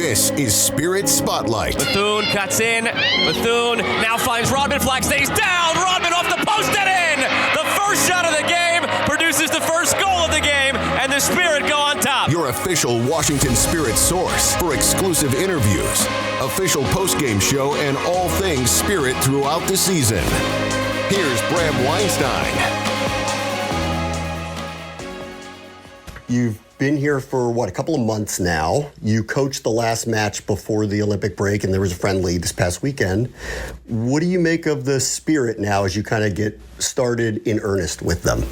This is Spirit Spotlight. Bethune cuts in. Bethune now finds Rodman. Flag stays down. Rodman off the post and in. The first shot of the game produces the first goal of the game, and the Spirit go on top. Your official Washington Spirit source for exclusive interviews, official postgame show, and all things Spirit throughout the season. Here's Bram Weinstein. You've been here for, a couple of months now. You coached the last match before the Olympic break, and there was a friendly this past weekend. What do you make of the Spirit now as you kind of get started in earnest with them?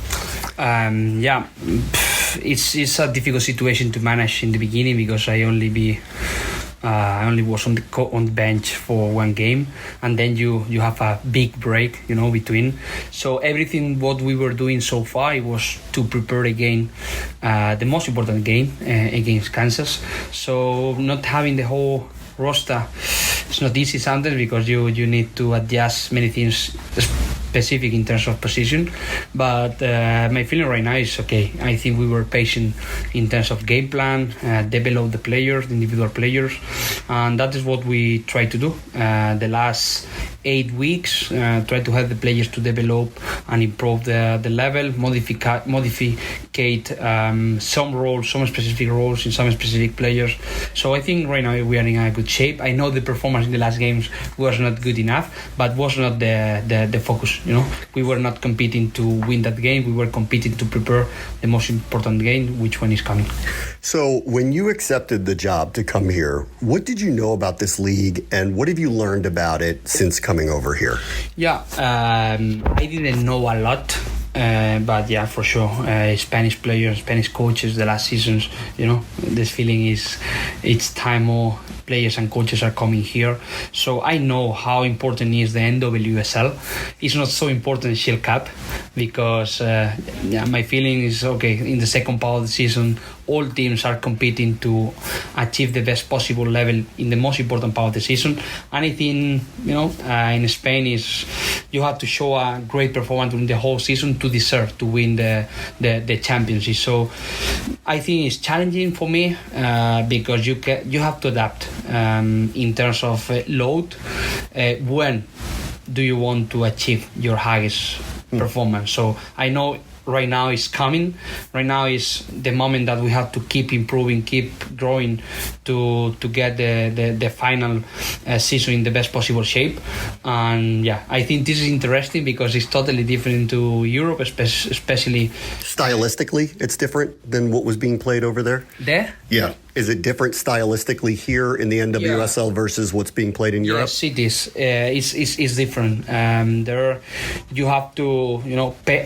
It's a difficult situation to manage in the beginning because I only was on the bench for one game, and then you have a big break, between. So everything what we were doing so far, it was to prepare again the most important game against Kansas. So not having the whole roster, it's not easy sometimes because you need to adjust many things specific in terms of position, but my feeling right now is okay. I think we were patient in terms of game plan, develop the players, the individual players, and that is what we try to do. The last 8 weeks, try to help the players to develop and improve the level, modify some roles, some specific roles in some specific players. So I think right now we are in a good shape. I know the performance in the last games was not good enough, but was not the focus. We were not competing to win that game. We were competing to prepare the most important game, which one is coming. So when you accepted the job to come here, what did you know about this league, and what have you learned about it since coming over here? I didn't know a lot. But yeah, for sure, Spanish players, Spanish coaches, the last seasons, this feeling is it's time more players and coaches are coming here. So I know how important is the NWSL. It's not so important Shield Cup because my feeling is okay, in the second part of the season, all teams are competing to achieve the best possible level in the most important part of the season. And I think, in Spain is you have to show a great performance during the whole season to deserve to win the championship. So I think it's challenging for me because you have to adapt in terms of load. When do you want to achieve your highest performance? So I know right now is coming. Right now is the moment that we have to keep improving, keep growing to get the final season in the best possible shape. And I think this is interesting because it's totally different to Europe, especially stylistically. It's different than what was being played over there. Yeah. Is it different stylistically here in the NWSL versus what's being played in Europe? Yes, it is. It's different. There, you have to,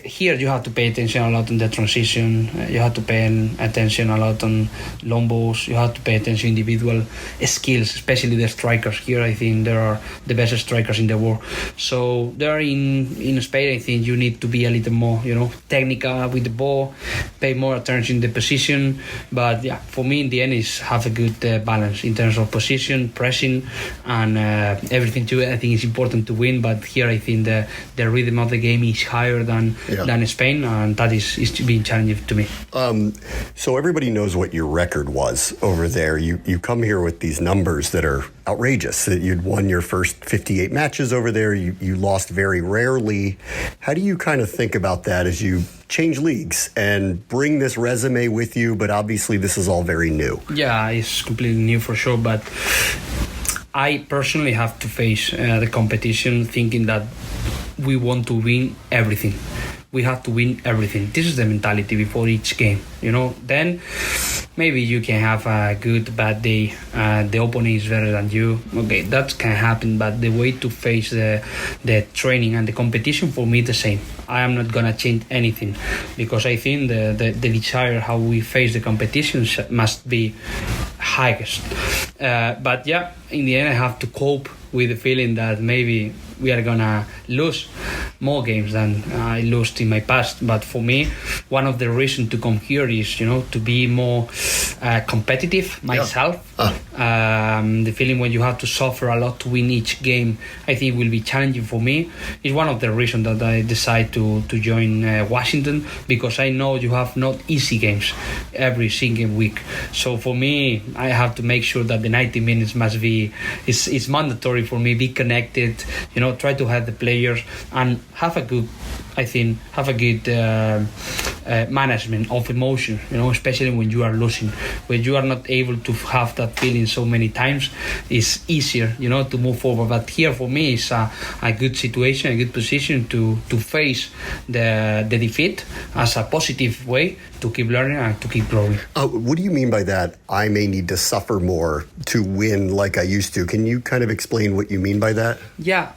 here you have to pay attention a lot on the transition. You have to pay attention a lot on long balls. You have to pay attention to individual skills, especially the strikers. Here, I think there are the best strikers in the world. So there in Spain, I think you need to be a little more, technical with the ball, pay more attention to the position. But for me, in the end, is have a good balance in terms of position, pressing, and everything too. I think it's important to win, but here I think the rhythm of the game is higher than Spain, and that is being challenging to me. So everybody knows what your record was over there. You come here with these numbers that are outrageous. That you'd won your first 58 matches over there. You lost very rarely. How do you kind of think about that as you change leagues and bring this resume with you, but obviously this is all very new? Yeah, it's completely new for sure, but I personally have to face the competition thinking that we want to win everything. We have to win everything. This is the mentality before each game, Then maybe you can have a good, bad day. The opponent is better than you. Okay, that can happen, but the way to face the training and the competition for me is the same. I am not going to change anything because I think the desire how we face the competition must be highest. But in the end, I have to cope with the feeling that maybe we are gonna lose more games than I lost in my past. But for me, one of the reasons to come here is, to be more competitive myself. The feeling when you have to suffer a lot to win each game, I think will be challenging for me. It's one of the reasons that I decide to join Washington, because I know you have not easy games every single week. So for me, I have to make sure that the 90 minutes must be, it's mandatory for me, be connected, try to have the players and have a good management of emotion, especially when you are losing. When you are not able to have that feeling so many times, it's easier, to move forward. But here for me, it's a good situation, a good position to face the defeat as a positive way to keep learning and to keep growing. What do you mean by that? I may need to suffer more to win like I used to. Can you kind of explain what you mean by that? Yeah,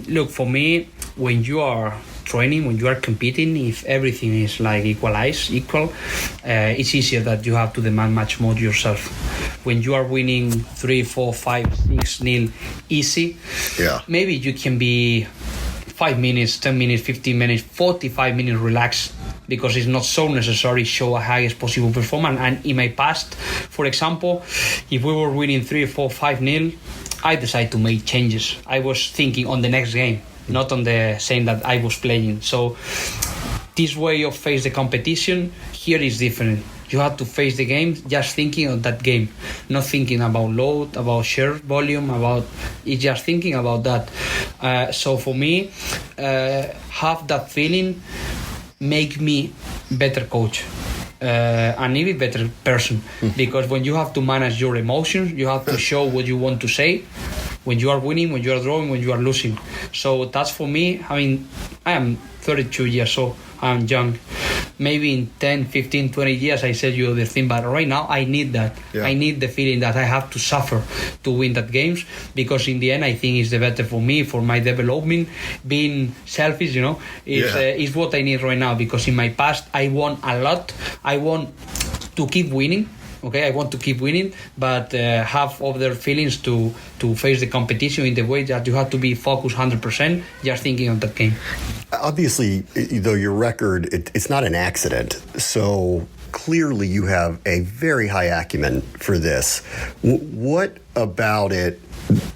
look, for me, when you are training, when you are competing, if everything is like equal, it's easier that you have to demand much more yourself. When you are winning 3, 4, 5, 6-0 easy, maybe you can be 5 minutes, 10 minutes, 15 minutes, 45 minutes relaxed, because it's not so necessary show a highest possible performance. And in my past, for example, if we were winning 3, 4, 5-0, I decided to make changes. I was thinking on the next game, not on the same that I was playing. So this way of face the competition here is different. You have to face the game just thinking of that game, not thinking about load, about share volume, it's just thinking about that. So for me, have that feeling make me better coach. And even better person, because when you have to manage your emotions, you have to show what you want to say when you are winning, when you are drawing, when you are losing. So that's for me. I mean, I am 32 years old. I'm young. Maybe in 10, 15, 20 years I said you the thing, but right now I need that. I need the feeling that I have to suffer to win that games, because in the end I think it's the better for me, for my development. Being selfish, is what I need right now, because in my past I won a lot. I want to keep winning. Okay, I want to keep winning, but have other feelings to face the competition in the way that you have to be focused 100%, just thinking of that game. Obviously, though, your record, it's not an accident. So clearly you have a very high acumen for this. What about it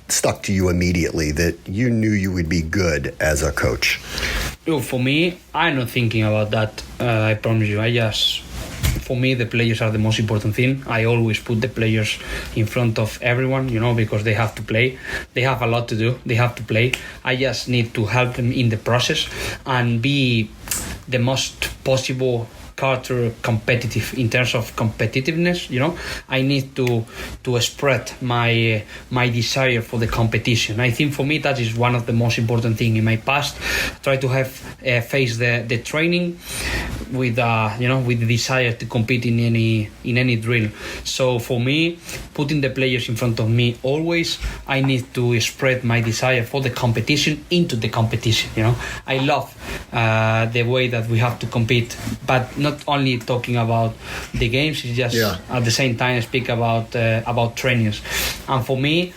stuck to you immediately that you knew you would be good as a coach? Look, for me, I'm not thinking about that. I promise you. For me, the players are the most important thing. I always put the players in front of everyone, because they have to play. They have a lot to do. They have to play. I just need to help them in the process and be the most possible culture competitive in terms of competitiveness. I need to spread my desire for the competition. I think for me that is one of the most important things. In my past, try to have face the training with with the desire to compete in any drill. So for me, putting the players in front of me always, I need to spread my desire for the competition into the competition. I love the way that we have to compete, but not only talking about the games, it's just at the same time speak about trainings. And for me,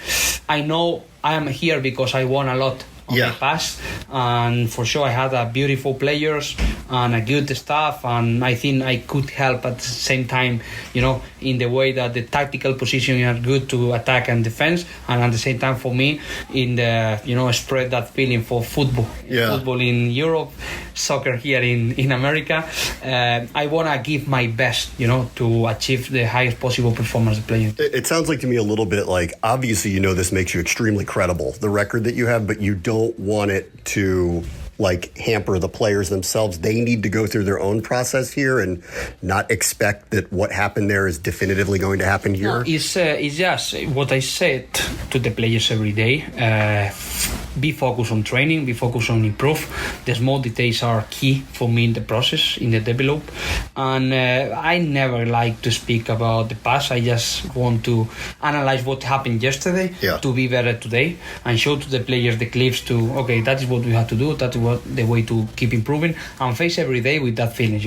I know I am here because I won a lot on my past, and for sure I had beautiful players and a good staff, and I think I could help at the same time, in the way that the tactical position are good to attack and defense, and at the same time for me in the spread that feeling for football in Europe, soccer here in America. I want to give my best to achieve the highest possible performance playing. It sounds like to me a little bit like, obviously this makes you extremely credible, the record that you have, but you don't want it to hamper the players themselves. They need to go through their own process here and not expect that what happened there is definitively going to happen here. No, it's just what I said to the players every day. Be focused on training, be focused on improve. The small details are key for me in the process, in the develop. And I never like to speak about the past. I just want to analyze what happened yesterday to be better today, and show to the players the clips to, okay, that is what we have to do, that is what the way to keep improving, and face every day with that feeling,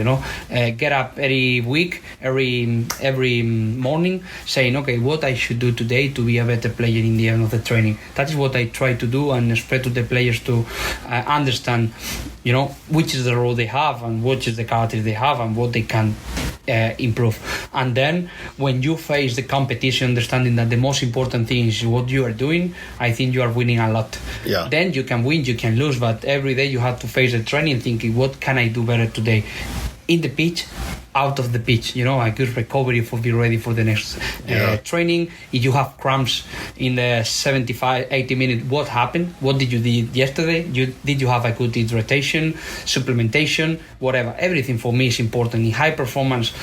get up every week, every morning saying, okay, what I should do today to be a better player in the end of the training. That is what I try to do, and spread to the players to understand, which is the role they have and which is the character they have and what they can improve. And then when you face the competition, understanding that the most important thing is what you are doing, I think you are winning a lot. Yeah. Then you can win, you can lose, but every day you have to face the training thinking, what can I do better today? In the pitch, out of the pitch, a good recovery for be ready for the next training. If you have cramps in the 75-80 minutes, what happened? What did you do yesterday? Did you have a good hydration, supplementation, whatever? Everything for me is important. In high performance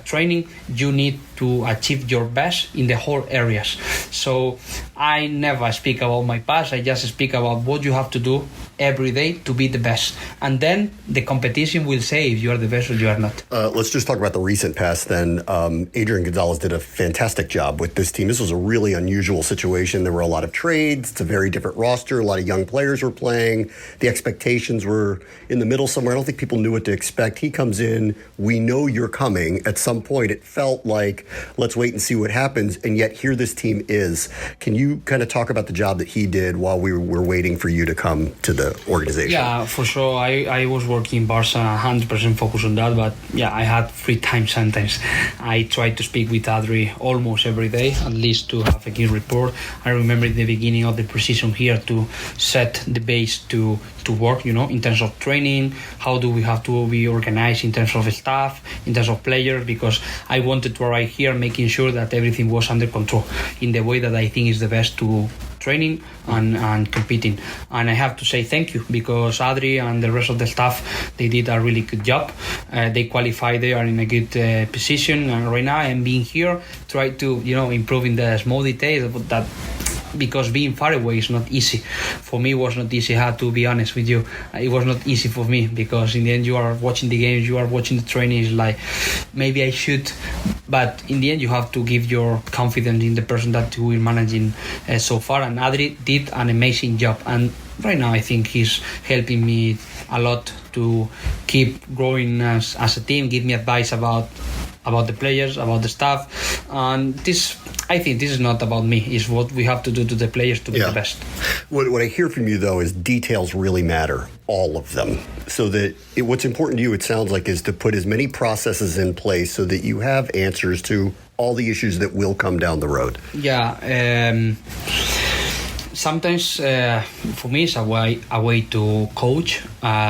training, you need to achieve your best in the whole areas. So I never speak about my past. I just speak about what you have to do every day to be the best. And then the competition will say if you are the best or you are not. Let's just talk about the recent past then. Adrian Gonzalez did a fantastic job with this team. This was a really unusual situation. There were a lot of trades. It's a very different roster. A lot of young players were playing. The expectations were in the middle somewhere. I don't think people knew what to expect. He comes in. We know you're coming. At some point, it felt like, let's wait and see what happens. And yet here this team is. Can you kind of talk about the job that he did while we were waiting for you to come to the organization? Yeah, for sure. I was working in Barca, 100% focused on that. But yeah, I had free time sometimes. I tried to speak with Adri almost every day, at least to have a good report. I remember in the beginning of the preseason here to set the base to work, in terms of training, how do we have to be organized in terms of staff, in terms of players, because I wanted to arrive here making sure that everything was under control in the way that I think is the best to training and competing. And I have to say thank you, because Adri and the rest of the staff, they did a really good job. They qualified, they are in a good position, and right now I'm being here, try to improve in the small details of that, because being far away is not easy. For me, it was not easy. I have to be honest with you. It was not easy for me, because in the end you are watching the games, you are watching the training. It's like, maybe I should, but in the end you have to give your confidence in the person that you are managing so far. And Adri did an amazing job, and right now I think he's helping me a lot to keep growing as a team, give me advice about the players, about the staff, and this, I think this is not about me. It's what we have to do to the players to be the best. What I hear from you, though, is details really matter, all of them. So that what's important to you, it sounds like, is to put as many processes in place so that you have answers to all the issues that will come down the road. Yeah. Sometimes for me it's a way to coach.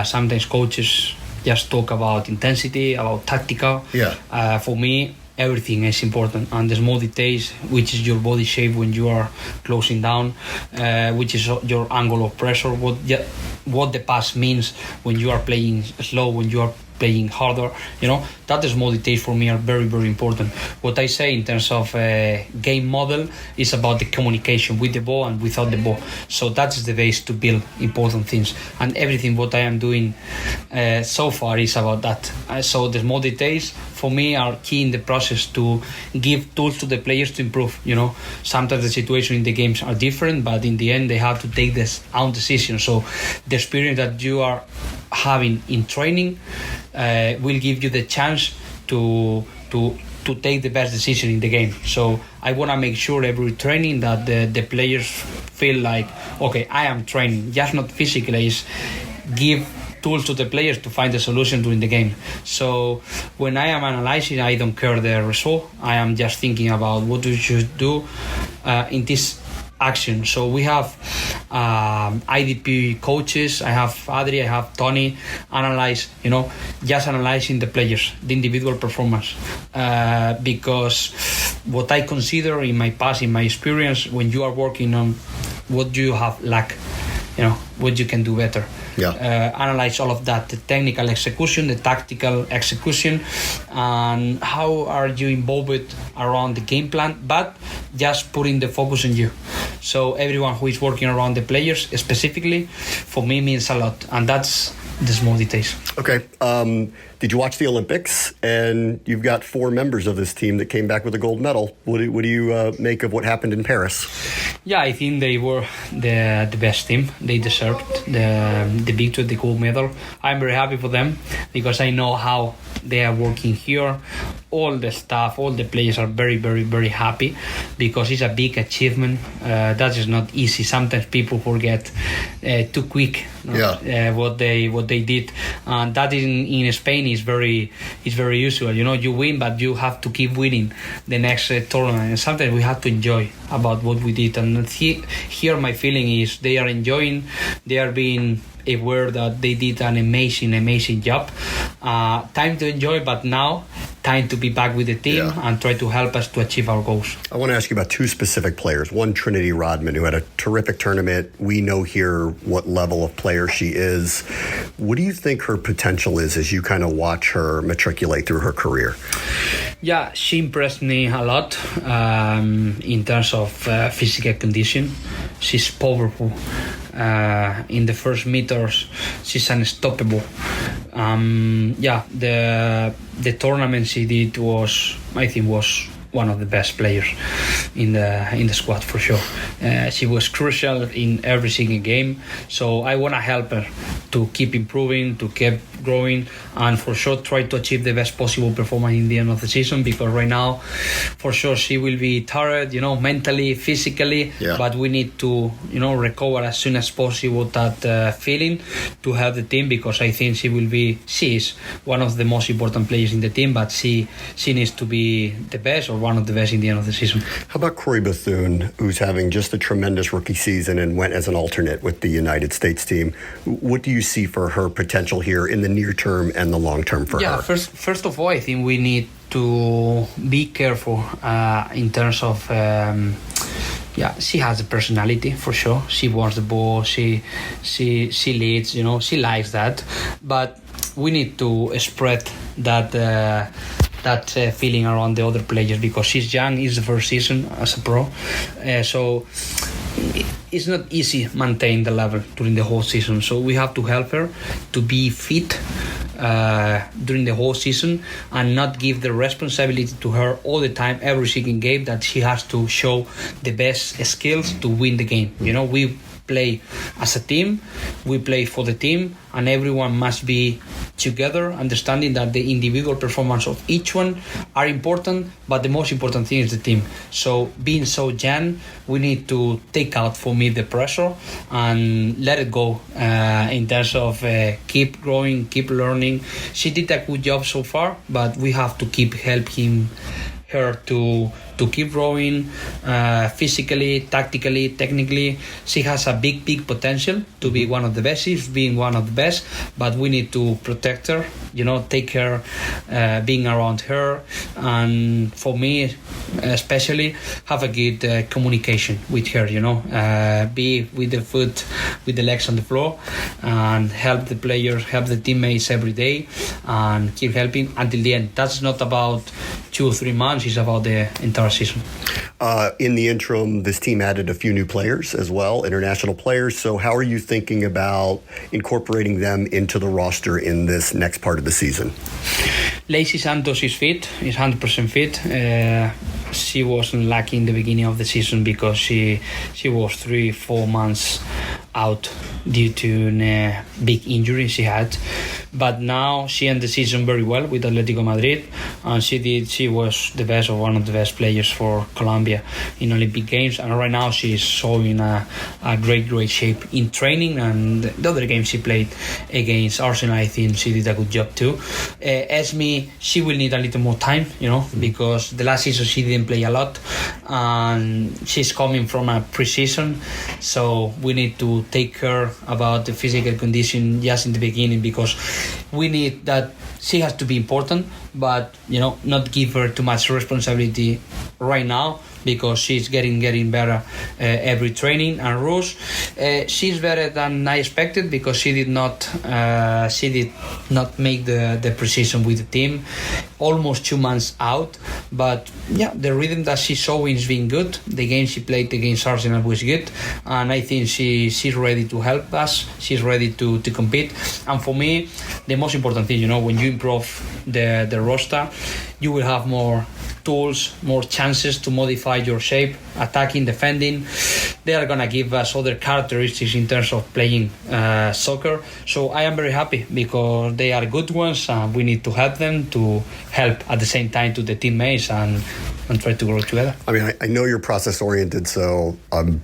Sometimes coaches just talk about intensity, about tactical. Yeah. For me, everything is important, and the small details, which is your body shape when you are closing down, which is your angle of pressure, what the pass means when you are playing slow, when you are playing harder, that the small details for me are very, very important. What I say in terms of game model is about the communication with the ball and without the ball. So that is the base to build important things, and everything what I am doing so far is about that. So the small details for me are key in the process to give tools to the players to improve. Sometimes the situation in the games are different, but in the end they have to take their own decision. So the experience that you are having in training will give you the chance to take the best decision in the game. So I want to make sure every training that the players feel like, okay, I am training, just not physically, is give tools to the players to find the solution during the game. So when I am analyzing, I don't care the result. I am just thinking about what we should do in this action. So we have IDP coaches. I have Adri, I have Tony, just analyzing the players, the individual performance, because what I consider in my past, in my experience, when you are working on what you have lack, what you can do better. Yeah. Analyze all of that, the technical execution, the tactical execution, and how are you involved around the game plan, but just putting the focus on you. So everyone who is working around the players specifically, for me, means a lot, and that's the small details. Okay. Did you watch the Olympics? And you've got 4 members of this team that came back with a gold medal. What do you make of what happened in Paris? Yeah, I think they were the best team. They deserved the victory, the gold medal. I'm very happy for them because I know how they are working here. All the staff, all the players are very, very, very happy because it's a big achievement. That is not easy. Sometimes people forget too quick what they did, and that in Spain is very usual. You win, but you have to keep winning the next tournament. And sometimes we have to enjoy about what we did. And here, my feeling is they are enjoying. They are being aware that they did an amazing job. Time to enjoy, but now time to be back with the team and try to help us to achieve our goals. I want to ask you about 2 specific players. One, Trinity Rodman, who had a terrific tournament. We know here what level of player she is. What do you think her potential is as you kind of watch her matriculate through her career? Yeah, she impressed me a lot in terms of physical condition. She's powerful. In the first meters, she's unstoppable. The tournament she did was one of the best players in the squad for sure. She was crucial in every single game, so I want to help her to keep improving, to keep growing, and for sure try to achieve the best possible performance in the end of the season, because right now for sure she will be tired, mentally, physically, but we need to recover as soon as possible that feeling to help the team, because I think she is one of the most important players in the team, but she needs to be the best or one of the best in the end of the season. How about Croix Bethune, who's having just a tremendous rookie season and went as an alternate with the United States team? What do you see for her potential here in the near term and the long term for her? First of all, I think we need to be careful in terms of she has a personality for sure. She wants the ball, she leads, she likes that, but we need to spread that feeling around the other players, because she's young, it's the first season as a pro, so it's not easy to maintain the level during the whole season. So we have to help her to be fit during the whole season and not give the responsibility to her all the time, every single game, that she has to show the best skills to win the game. We play as a team, we play for the team, and everyone must be together, understanding that the individual performance of each one are important, but the most important thing is the team. So being so young, we need to take out, for me, the pressure and let it go in terms of keep growing, keep learning. She did a good job so far, but we have to keep helping her to keep growing physically, tactically, technically. She has a big potential to be one of the best. She's being one of the best, but we need to protect her, take care, being around her, and for me especially, have a good communication with her, be with the foot, with the legs on the floor, and help the players, help the teammates every day, and keep helping until the end. That's not about 2 or 3 months, it's about the entire season. In the interim, this team added a few new players as well, international players. So how are you thinking about incorporating them into the roster in this next part of the season? Lacey Santos is fit, is 100% fit. She wasn't lucky in the beginning of the season because she was 3-4 months out due to a big injury she had. But now she ended the season very well with Atletico Madrid, and she was the best, or one of the best players for Colombia in Olympic Games, and right now she is showing a great shape in training, and the other games she played against Arsenal, I think she did a good job too. Esme, she will need a little more time, because the last season she didn't play a lot, and she's coming from a pre-season, so we need to take care about the physical condition just in the beginning, because we need that. She has to be important, but not give her too much responsibility right now, because she's getting better every training. And Rose, she's better than I expected because she did not make the precision with the team, almost 2 months out. But yeah, the rhythm that she's showing is being good. The game she played against Arsenal was good, and I think she's ready to help us. She's ready to compete. And for me, the most important thing, when you improve the roster, you will have more tools, more chances to modify your shape, attacking, defending. They are going to give us other characteristics in terms of playing soccer. So I am very happy because they are good ones, and we need to help them to help at the same time to the teammates and try to grow together. I mean, I know you're process-oriented, so I'm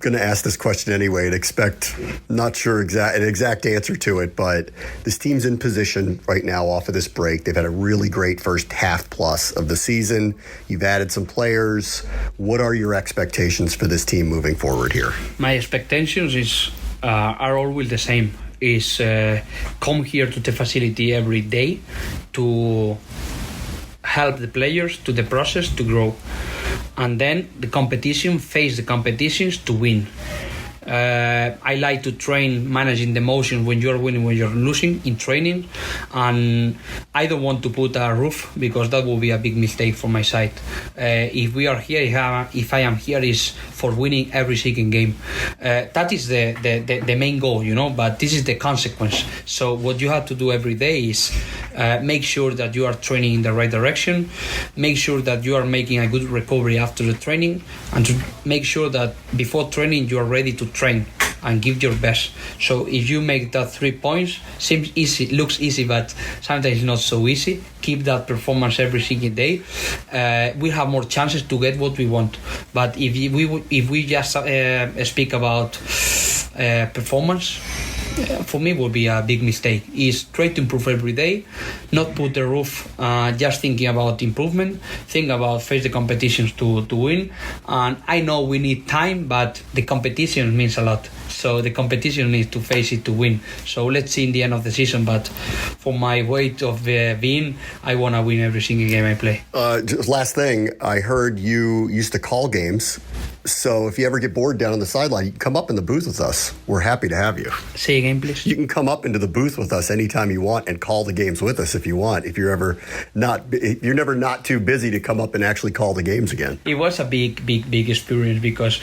going to ask this question anyway and expect not sure an exact answer to it, but this team's in position right now off of this break. They've had a really great first half plus of the season. You've added some players. What are your expectations for this team moving forward here? My expectations are always the same. Is come here to the facility every day to help the players to the process to grow, and then face the competitions to win. I like to train managing the emotions when you're winning, when you're losing in training, and I don't want to put a roof because that will be a big mistake from my side. If we are here, if I am here, is for winning every single game. That is the main goal, but this is the consequence. So what you have to do every day is make sure that you are training in the right direction, make sure that you are making a good recovery after the training, and to make sure that before training you are ready to train and give your best. So if you make that 3 points, seems easy, looks easy, but sometimes not so easy. Keep that performance every single day. We have more chances to get what we want. But if we just speak about performance, for me would be a big mistake. Is try to improve every day, not put the roof just thinking about improvement. Think about face the competitions to win. And I know we need time, but the competition means a lot. So the competition needs to face it to win. So let's see in the end of the season. But for my weight of being, I want to win every single game I play. Just last thing, I heard you used to call games. So if you ever get bored down on the sideline, you can come up in the booth with us. We're happy to have you. Say again, please. You can come up into the booth with us anytime you want and call the games with us if you want. If you're never not too busy to come up and actually call the games again. It was a big experience because,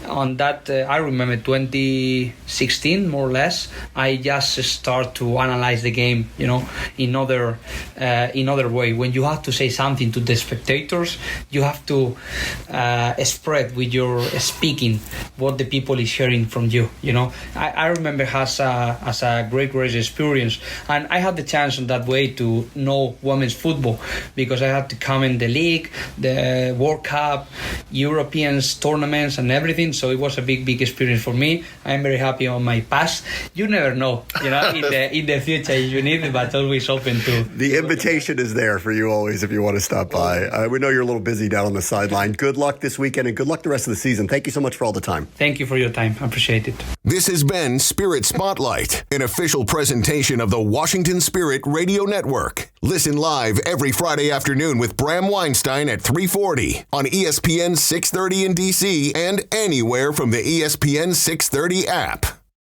on that, I remember 2016, more or less, I just start to analyze the game, in other way. When you have to say something to the spectators, you have to spread with your speaking what the people is hearing from you. I remember as a great experience, and I had the chance in that way to know women's football because I had to come in the league, the World Cup, European tournaments and everything. So it was a big experience for me. I'm very happy on my past. You never know, in the future if you need it, but always open to. The invitation is there for you always if you want to stop by. We know you're a little busy down on the sideline. Good luck this weekend and good luck the rest of the season. Thank you so much for all the time. Thank you for your time. I appreciate it. This has been Spirit Spotlight, an official presentation of the Washington Spirit Radio Network. Listen live every Friday afternoon with Bram Weinstein at 3:40 on ESPN 630 in DC and anywhere from the ESPN 630 app.